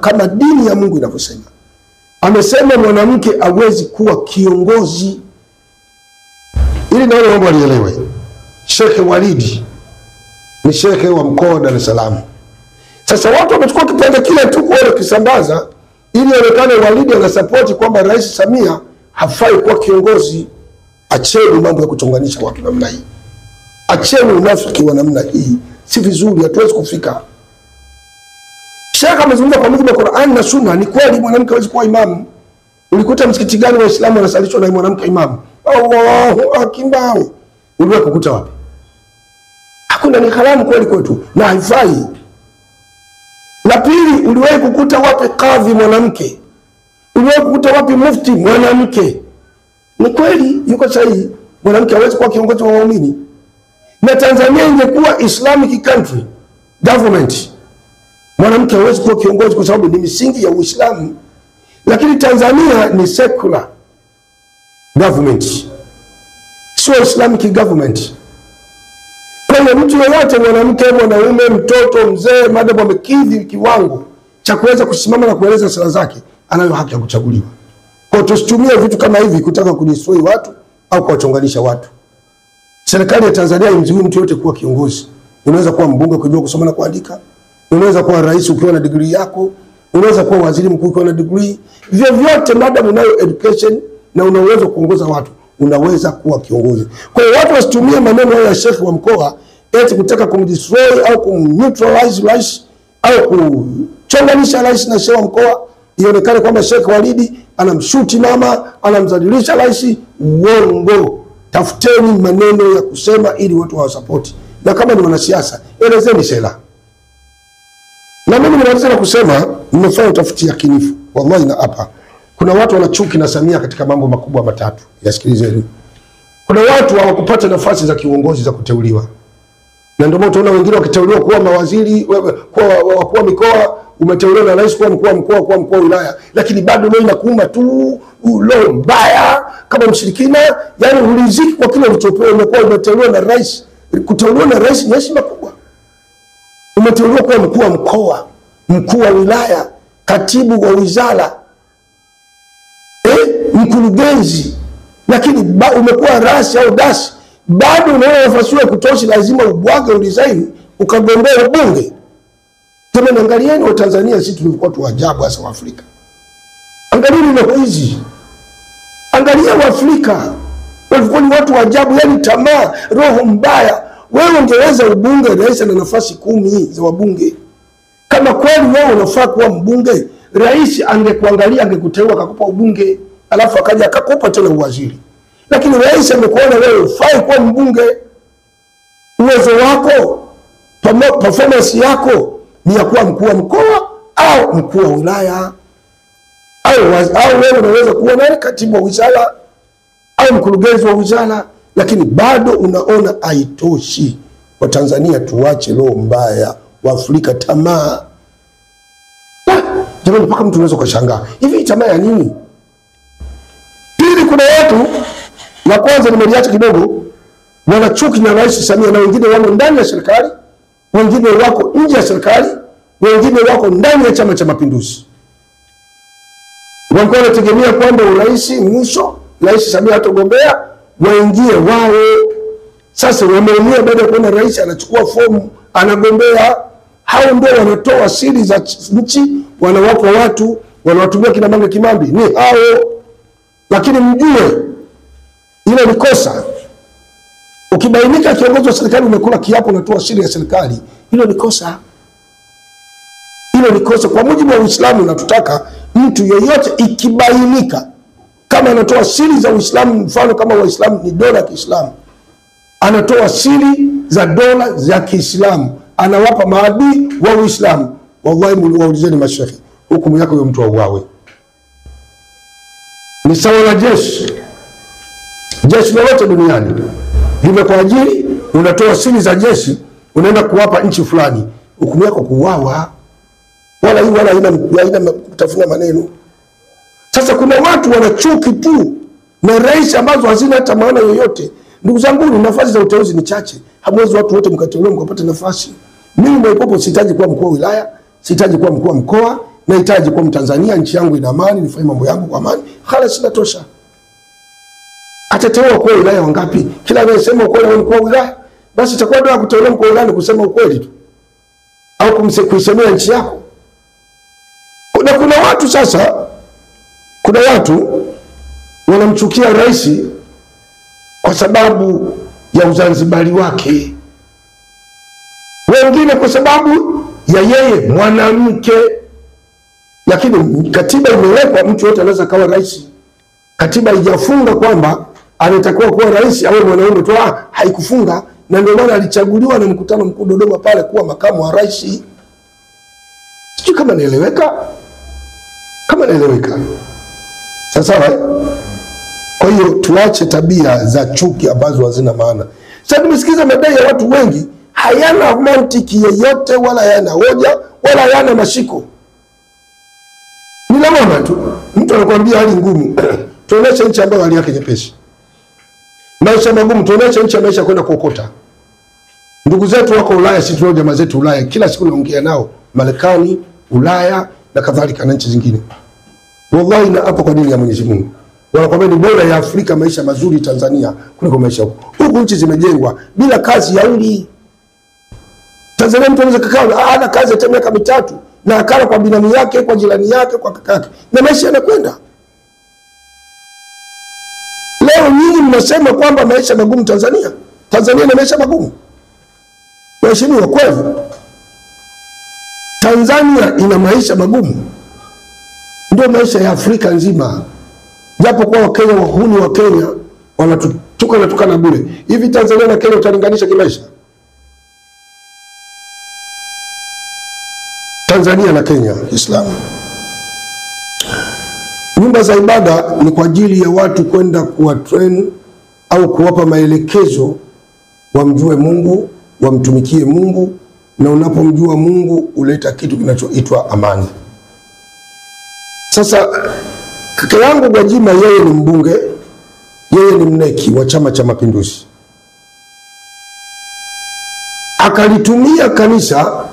kama dini ya Mungu inavyosema. Amesema mwanamke hawezi kuwa kiongozi. Ili naona mambo alielewe. Sheikh Walidi ni shekhe wa mkoa wa Dar es Salaam. Sasa watu wamechukua kipande kile tu kuona kisambaza ili onekane Walidi anasapoti kwamba Rais Samia hafai kuwa kiongozi. Acheni mambo ya kuchonganisha watu namna hii. Acheni unafiki wa namna hii. Si vizuri, hatuwezi kufika. Sheikh amezungumza kwa mujibu wa Qur'an na Sunna. Ni kweli mwanamke hawezi kuwa imamu. Ulikuta msikiti gani Waislamu wanasalishwa na mwanamke imamu? Allahu akbar. Uliwahi kukuta wapi? Hakuna, ni haramu kweli kwetu na haifai. La pili, uliwahi kukuta wapi kadhi mwanamke? Uliwahi kukuta wapi mufti mwanamke? Ni kweli yuko sahihi, mwanamke hawezi kuwa kiongozi wa waumini. Na Tanzania ingekuwa Islamic country government, mwanamke hawezi kuwa kiongozi kwa sababu ni misingi ya Uislamu. Lakini Tanzania ni secular government, sio Islamic government. Kwa mtu yoyote, mwanamke, mwanaume, mtoto, mzee, madamu amekidhi kiwango cha kuweza kusimama na kueleza sera zake, anayo haki ya kuchaguliwa. Kwa tusitumie vitu kama hivi kutaka kudestroy watu au kuwachonganisha watu. Serikali ya Tanzania imzuie mtu yote kuwa kiongozi. Unaweza kuwa mbunge ukijua kusoma na kuandika, unaweza kuwa rais ukiwa na degree yako, unaweza kuwa waziri mkuu ukiwa na degree. Vyovyote madamu unayo education na una uwezo kuongoza watu, unaweza kuwa kiongozi. Kwa hiyo watu wasitumie maneno ya shekhi wa mkoa eti kutaka kumdestroy au kumneutralize rais au kuchonganisha rais na shehe wa mkoa, ionekane kwamba Sheikh Walidi anamshuti mama, anamzalilisha rais. Uongo. Tafuteni maneno ya kusema ili watu wawasapoti. Na kama ni wanasiasa, elezeni sera. Na mimi nimaliza na kusema, nimefanya utafiti yakinifu. Wallahi na hapa kuna watu wanachuki na Samia katika mambo makubwa matatu. Yasikilizeni. Kuna watu hawakupata nafasi za kiuongozi za kuteuliwa. Na ndio maana tunaona wengine wakiteuliwa kuwa mawaziri, kuwa wakuu wa mikoa, umeteuliwa na rais kuwa mkuu wa mkoa, kuwa mkuu wa wilaya, lakini bado leo inakuuma tu roho mbaya kama mshirikina. Yani uliziki kwa kile ulichopewa. Umekuwa umeteuliwa na rais. Kuteuliwa na rais ni heshima kubwa. Umeteuliwa kuwa mkuu wa mkoa, mkuu wa wilaya, katibu wa wizara, mkurugenzi, lakini umekuwa rasi au dasi, bado unaona nafasi ya kutosha, lazima ubwage udesign ukagombea ubunge. Kama angalieni wa Tanzania, sisi tulikuwa tu ajabu hasa wa Afrika. Angalieni na hizi. Angalia wa Afrika. Walikuwa ni watu wa ajabu, yani tamaa, roho mbaya. Wewe ungeweza ubunge, rais ana nafasi 10 za wabunge. Kama kweli wewe unafaa kuwa mbunge, rais angekuangalia, angekuteua akakupa ubunge, alafu akaja akakupa tena uwaziri. Lakini rais amekuona wewe ufai kuwa mbunge. Uwezo wako, performance yako ni ya kuwa mkuu wa mkoa au mkuu wa wilaya. Au wewe unaweza kuwa nani, katibu wa wizara au mkurugenzi wa wizara, lakini bado unaona haitoshi. Wa Tanzania tuache roho mbaya, wa Afrika tamaa. Jamani, mpaka mtu unaweza kushangaa. Hivi tamaa ya nini? Pili, kuna watu, na kwanza nimeliacha kidogo, wanachuki na Rais Samia, na wengine wako ndani ya serikali, wengine wako nje ya serikali, wengine wako ndani ya Chama cha Mapinduzi. Walikuwa wanategemea kwamba urais mwisho Rais Samia atagombea, waingie wao. Sasa wameumia baada ya kuona rais anachukua fomu, anagombea. Hao ndio wanatoa siri za nchi, wanawapa watu, wanawatumia kina Mange Kimambi, ni hao. Lakini mjue ile ni kosa. Ukibainika kiongozi wa serikali umekula kiapo unatoa siri ya serikali, hilo ni kosa. Hilo ni kosa kwa mujibu wa Uislamu. Na tutaka mtu yeyote ikibainika kama anatoa siri za Uislamu, mfano kama Waislamu ni dola ya Kiislamu, anatoa siri za dola za Kiislamu, anawapa maadui wa Uislamu, wallahi waulizeni mashehe, hukumu yako hiyo mtu auawe. Ni sawa na jeshi. Jeshi lolote duniani limekuajiri, unatoa siri za jeshi, unaenda kuwapa nchi fulani, hukumu yako kuuawa. Wala hii wala haina kutafuna maneno. Sasa kuna watu wanachuki tu na rais ambazo hazina hata maana yoyote. Ndugu zangu, ni nafasi za uteuzi ni chache. Hamwezi watu wote mkateuliwa mkapata nafasi. Mimi Mwaipopo sihitaji kuwa mkuu wa wilaya, sihitaji kuwa mkuu wa mkoa, nahitaji kwa Mtanzania, nchi yangu ina amani, nifanye mambo yangu kwa amani, khalas inatosha. Atateua kwa wilaya wangapi? Kila anayesema ukweli ni mkuu wa wilaya, basi itakuwa ndio kuteua mkuu wa wilaya kusema ukweli tu, au kuisemea nchi yako. Kuna watu sasa, kuna watu wanamchukia rais kwa sababu ya Uzanzibari wake, wengine kwa sababu ya yeye mwanamke. Lakini katiba imewekwa mtu yote anaweza kawa rais. Katiba haijafunga kwamba anatakiwa kuwa rais au mwanaume tu, haikufunga, na ndio maana alichaguliwa na mkutano mkuu Dodoma pale kuwa makamu wa rais. Sijui kama naeleweka. Kama naeleweka. Sasa kwa hiyo tuache tabia za chuki ambazo hazina maana. Sasa tumesikiza madai ya watu wengi, hayana mantiki yoyote, wala hayana hoja, wala hayana mashiko. Ni lawama tu. Mtu anakuambia hali ngumu, tuoneshe nchi ambayo hali yake nyepesi. Maisha magumu, tuoneshe nchi ya maisha kwenda kuokota. Ndugu zetu wako Ulaya, sisi tunao jamaa zetu Ulaya, kila siku naongea nao, Marekani, Ulaya na kadhalika na nchi zingine. Wallahi na hapa kwa dini ya Mwenyezi Mungu, wanakwambia ni bora ya Afrika maisha mazuri Tanzania kuliko maisha huko. Huko nchi zimejengwa bila kazi ya uli. Tanzania mtu anaweza kukaa ana kazi hata miaka 3 na akala kwa binamu yake, kwa jirani yake, kwa kaka yake, na maisha yanakwenda. Leo nyinyi mnasema kwamba maisha magumu Tanzania. Tanzania ina maisha magumu. Waheshimiwa, kweli Tanzania ina maisha magumu? Ndio maisha ya Afrika nzima. Japo kwa Wakenya, wahuni wa Kenya wanatutuka na bure. Hivi Tanzania na Kenya utalinganisha kimaisha? Tanzania na Kenya Islamu, nyumba za ibada ni kwa ajili ya watu kwenda kuwatrain au kuwapa maelekezo wamjue Mungu, wamtumikie Mungu, na unapomjua Mungu uleta kitu kinachoitwa amani. Sasa kaka yangu Gwajima, yeye ni mbunge, yeye ni mneki wa Chama cha Mapinduzi, akalitumia kanisa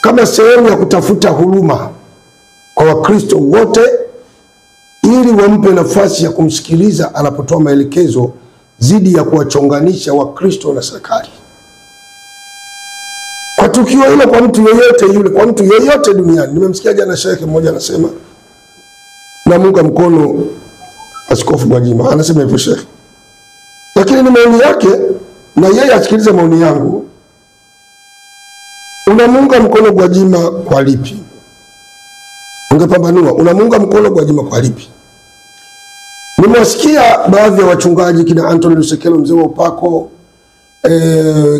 kama sehemu ya kutafuta huruma kwa Wakristo wote ili wampe nafasi ya kumsikiliza anapotoa maelekezo zidi ya kuwachonganisha Wakristo na serikali. Kwa tukio hilo, kwa mtu yeyote yule, kwa mtu yeyote duniani, nimemsikia jana shekhe mmoja anasema na Mungu mkono Askofu Gwajima, anasema hivyo shekhe, lakini ni maoni yake na yeye asikilize maoni yangu. Unamunga mkono Gwajima kwa lipi? Ungepambanua, unamunga mkono Gwajima kwa lipi? Nimewasikia baadhi ya wachungaji kina Anthony Lusekelo, mzee wa upako,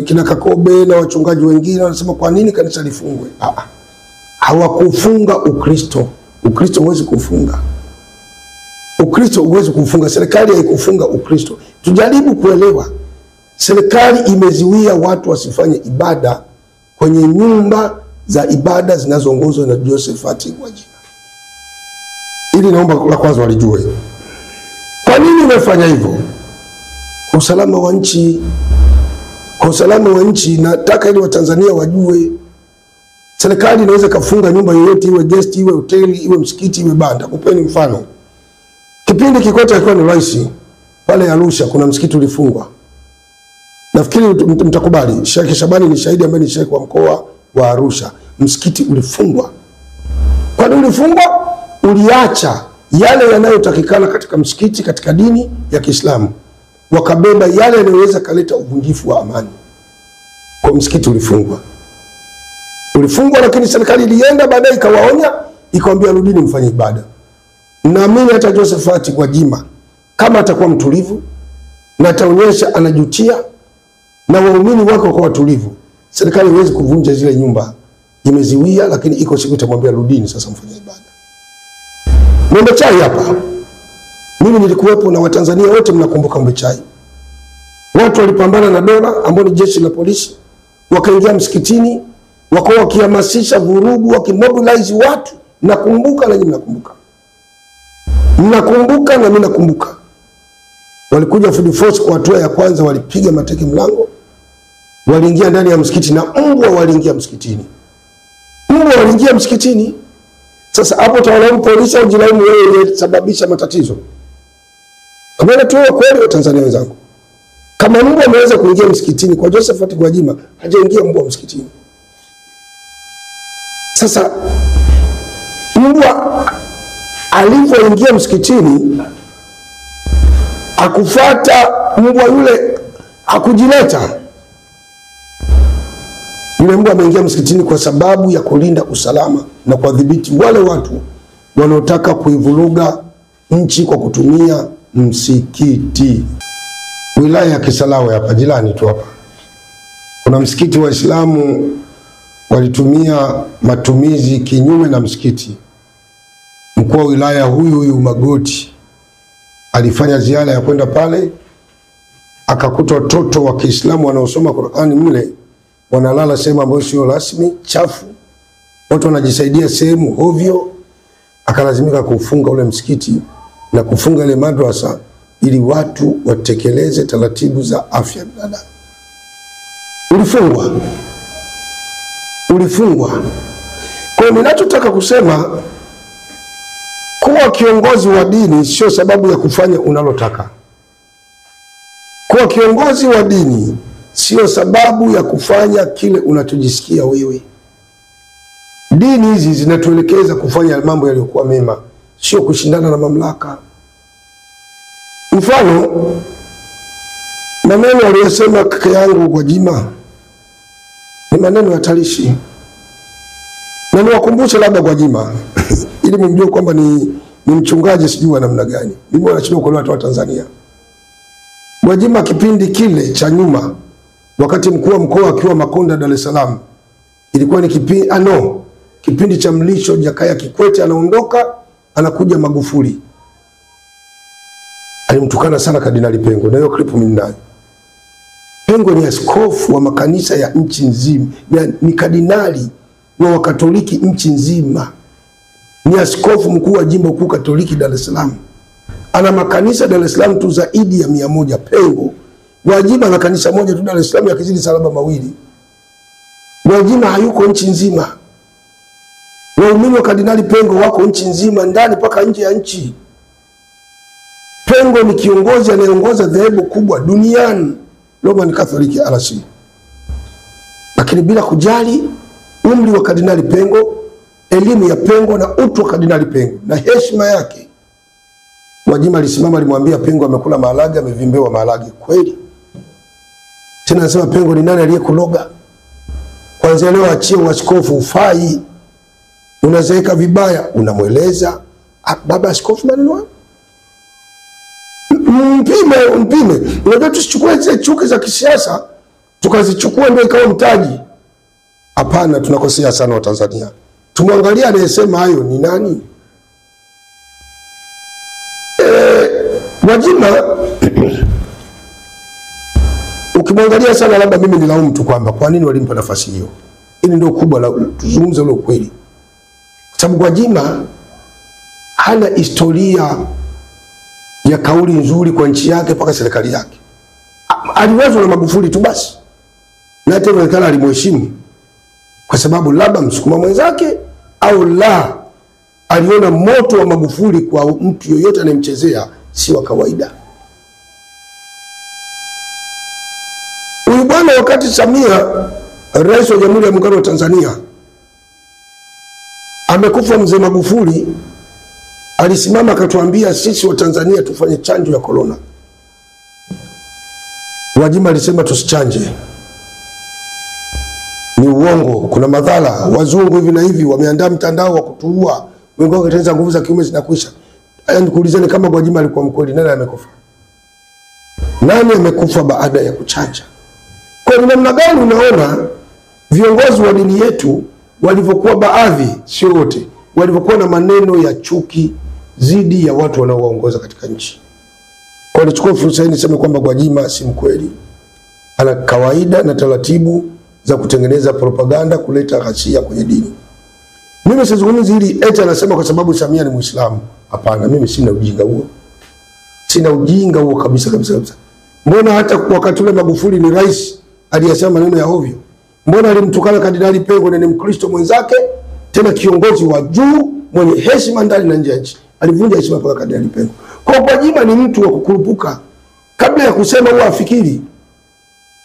kina Kakobe na wachungaji wengine wanasema kwa nini kanisa lifungwe? Hawakufunga Ukristo. Ukristo huwezi kufunga. Ukristo huwezi kufunga. Serikali haikufunga Ukristo. Tujaribu kuelewa. Serikali imeziwia watu wasifanye ibada kwenye nyumba za ibada zinazoongozwa na Josephat Gwajima. Ili naomba la kwanza walijue. Kwa nini umefanya hivyo? Kwa usalama wa nchi. Kwa usalama wa nchi, nataka ili Watanzania wajue. Serikali inaweza kafunga nyumba yoyote, iwe guest, iwe hoteli, iwe msikiti, iwe banda. Kupeni mfano. Kipindi Kikwete alikuwa ni rais, pale Arusha kuna msikiti ulifungwa. Nafikiri mtakubali, Sheikh Shabani ni shahidi ambaye ni Sheikh wa mkoa wa Arusha. Msikiti ulifungwa. Kwa nini ulifungwa? Uliacha yale yanayotakikana katika msikiti, katika dini ya Kiislamu, wakabeba yale yanayoweza kaleta uvunjifu wa amani. Kwa msikiti ulifungwa. Ulifungwa, lakini serikali ilienda baadaye ikawaonya, ikamwambia rudini mfanye ibada. Naamini hata Josephat Gwajima kama atakuwa mtulivu na ataonyesha anajutia na waumini wako kwa watulivu, serikali haiwezi kuvunja zile nyumba. Imeziwia, lakini iko siku itamwambia rudini sasa mfanye ibada. Ng'ombe Chai hapa, mimi nilikuwepo na Watanzania wote mnakumbuka Ng'ombe Chai. Watu walipambana na dola ambao ni jeshi la polisi, wakaingia msikitini, wakawa wakihamasisha vurugu, wakimobilize watu. Nakumbuka na nyinyi mnakumbuka. Mnakumbuka na mimi nakumbuka. Walikuja Field Force kwa hatua ya kwanza, walipiga mateke mlango. Waliingia ndani ya msikiti na mbwa waliingia msikitini. Mbwa waliingia msikitini. Sasa hapo utawalaumu polisi au jilaumu wewe uliyesababisha matatizo? Kama tuwe kweli wa Tanzania wenzangu, kama mbwa ameweza kuingia msikitini kwa Josephat Gwajima, hajaingia mbwa msikitini. Sasa mbwa alivyoingia msikitini akufuata, mbwa yule hakujileta. Yule mbwa ameingia msikitini kwa sababu ya kulinda usalama na kuwadhibiti wale watu wanaotaka kuivuruga nchi kwa kutumia msikiti. Wilaya ya Kisarawe hapa jirani tu hapa, kuna msikiti wa Waislamu walitumia matumizi kinyume na msikiti. Mkuu wa wilaya huyu Magoti alifanya ziara ya kwenda pale, akakuta watoto wa Kiislamu wanaosoma Qur'ani mle wanalala sehemu ambayo sio rasmi, chafu, watu wanajisaidia sehemu hovyo. Akalazimika kufunga ule msikiti na kufunga ile madrasa ili watu watekeleze taratibu za afya binadamu. Ulifungwa. Kwa hiyo ninachotaka kusema, kuwa kiongozi wa dini sio sababu ya kufanya unalotaka. Kuwa kiongozi wa dini sio sababu ya kufanya kile unachojisikia wewe. Dini hizi zinatuelekeza kufanya mambo yaliyokuwa mema, sio kushindana na mamlaka. Mfano, maneno aliyosema kaka yangu Gwajima ni maneno ya tarishi. Na niwakumbushe labda Gwajima ili mjue kwamba ni mchungaji sijui namna gani. Mimi wanashindwa kwa watu wa Tanzania. Gwajima kipindi kile cha nyuma, wakati mkuu wa mkoa akiwa Makonda Dar es Salaam, ilikuwa ni kipindi cha Mlisho Jakaya Kikwete anaondoka, anakuja Magufuli. Alimtukana sana Kardinali Pengo, na hiyo clip mimi ninayo. Pengo ni askofu wa makanisa ya nchi nzima, ni kardinali wa Katoliki nchi nzima. Ni askofu mkuu wa jimbo kuu Katoliki Dar es Salaam. Ana makanisa Dar es Salaam tu zaidi ya 100. Pengo Gwajima na kanisa moja tu Dar es Salaam yakizidi salaba mawili. Gwajima hayuko nchi nzima. Waumini wa Kardinali Pengo wako nchi nzima, ndani mpaka nje ya nchi. Pengo ni kiongozi anayeongoza dhehebu kubwa duniani, Roman Catholic RC. Lakini bila kujali umri wa Kardinali Pengo, elimu ya Pengo na utu wa Kardinali Pengo na heshima yake, Gwajima alisimama, alimwambia Pengo amekula maharage, amevimbewa maharage kweli. Tena anasema Pengo ni nani aliyekuloga? Kwanza leo achie uaskofu, ufai. Unazeeka vibaya, unamweleza baba askofu maneno. Mpime. Unajua tusichukue zile chuki za kisiasa tukazichukua ndio ikawa mtaji. Hapana, tunakosea sana wa Tanzania. Tumwangalia anayesema hayo ni nani? Gwajima ukimwangalia sana, labda mimi nilaumu tu kwamba kwa nini walimpa nafasi hiyo. Hili ndio kubwa la tuzungumze ule ukweli. Sababu Gwajima hana historia ya kauli nzuri kwa nchi yake mpaka serikali yake. Aliwezwa na Magufuli tu basi. Na hata serikali alimheshimu kwa sababu labda msukuma mwenzake au la aliona moto wa Magufuli kwa mtu yoyote anayemchezea si wa kawaida. Huyu bwana wakati Samia, Rais wa Jamhuri ya Muungano wa Tanzania, amekufa mzee Magufuli, alisimama akatuambia sisi wa Tanzania tufanye chanjo ya corona. Gwajima alisema tusichanje, ni uongo, kuna madhara, wazungu hivi na hivi wameandaa mtandao wa kutuua, wengi wakatengeneza nguvu za kiume zinakwisha. Yaani kuulizeni kama Gwajima alikuwa mkweli, nani amekufa? Nani amekufa baada ya kuchanja? Kwa namna gani unaona viongozi wa dini yetu walivyokuwa, baadhi sio wote, walivyokuwa na maneno ya chuki zidi ya watu wanaowaongoza katika nchi. Kwa nichukue fursa hii niseme kwamba Gwajima si mkweli. Ana kawaida na taratibu za kutengeneza propaganda, kuleta ghasia kwenye dini. Mimi sizungumzi hili eti anasema kwa sababu Samia ni Muislamu. Hapana, mimi sina ujinga huo. Sina ujinga huo kabisa. Mbona hata wakati ule Magufuli ni rais aliyesema maneno ya ovyo? Mbona alimtukana Kardinali Pengo na ni Mkristo mwenzake, tena kiongozi wa juu mwenye heshima ndani na nje ya nchi. Alivunja heshima mpaka Kardinali Pengo. Kwa Gwajima ni mtu wa kukurupuka. Kabla ya kusema huwa afikiri.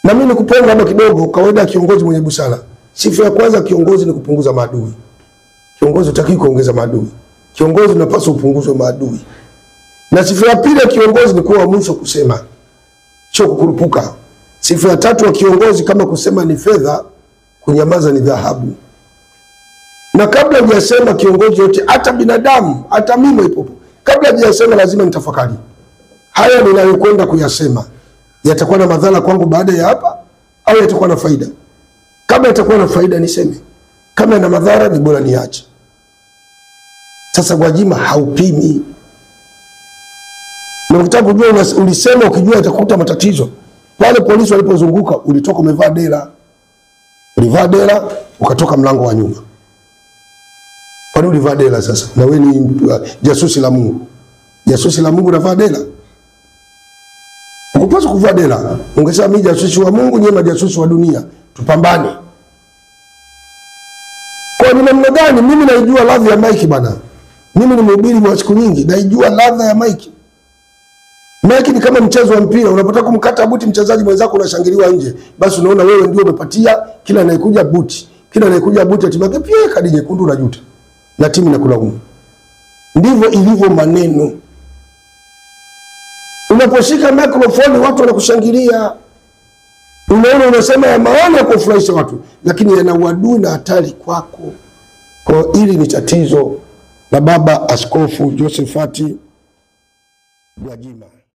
Na mimi nikupenga hapa kidogo, kawaida kiongozi mwenye busara. Sifa ya kwanza kiongozi ni kupunguza maadui. Kiongozi hutaki kuongeza maadui. Kiongozi unapaswa upunguze maadui. Na sifa ya pili ya kiongozi ni kuwa mwisho kusema, sio kukurupuka. Sifa ya tatu ya kiongozi kama kusema ni fedha, kunyamaza ni dhahabu. Na kabla hujasema kiongozi yote, hata binadamu, hata mimi ipopo, kabla hujasema lazima nitafakari. Haya ninayokwenda kuyasema yatakuwa na madhara kwangu baada ya hapa au yatakuwa na faida? Kama yatakuwa na faida niseme, kama yana madhara ni bora niache. Sasa Gwajima haupimi. Na ukitaka kujua ulisema ukijua itakuta matatizo. Pale polisi walipozunguka ulitoka umevaa dela. Ulivaa dela ukatoka mlango wa nyuma. Kwa nini ulivaa dela sasa? Na wewe ni jasusi la Mungu. Jasusi la Mungu unavaa dela? Ukupaswa kuvaa dela. Ungesema mimi jasusi wa Mungu, nyema jasusi wa dunia. Tupambane. Kwa ni namna gani mimi naijua ladha ya Mike bana? Mimi ni mhubiri wa siku nyingi, naijua ladha ya Mike. Mike ni kama mchezo wa mpira, unapotaka kumkata buti mchezaji mwenzako unashangiliwa nje. Basi unaona wewe ndio umepatia, kila anayekuja buti. Kila anayekuja buti atimake pia kadi nyekundu unajuta. Na timu inakulaumu. Ndivyo ilivyo maneno. Unaposhika microphone watu wanakushangilia. Unaona unasema ya maana ya kufurahisha watu, lakini yana uadui na hatari kwako. Kwa hili ni tatizo la Baba Askofu Josephat Gwajima.